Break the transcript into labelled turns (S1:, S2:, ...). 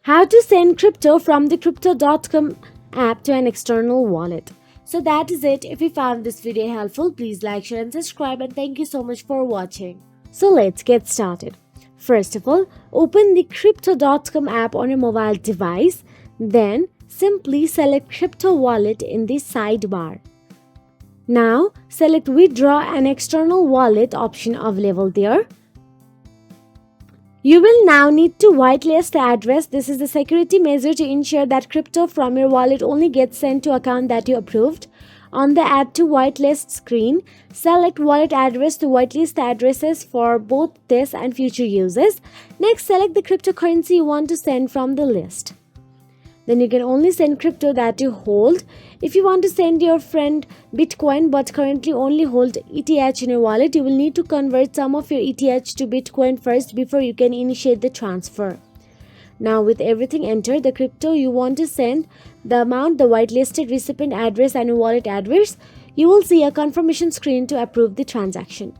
S1: How to send crypto from the Crypto.com app to an external wallet. So that is it. If you found this video helpful, please like, share and subscribe, and thank you so much for watching. So let's get started. First of all, open the Crypto.com app on your mobile device. Then simply select Crypto Wallet in the sidebar. Now select Withdraw an external wallet option available there. You will now need to whitelist the address. This is the security measure to ensure that crypto from your wallet only gets sent to account that you approved. On the Add to Whitelist screen, select Wallet Address to whitelist addresses for both this and future uses. Next, select the cryptocurrency you want to send from the list. Then you can only send crypto that you hold. If you want to send your friend Bitcoin but currently only hold ETH in your wallet, you will need to convert some of your ETH to Bitcoin first before you can initiate the transfer. Now with everything entered, the crypto you want to send, the amount, the whitelisted recipient address and your wallet address, you will see a confirmation screen to approve the transaction.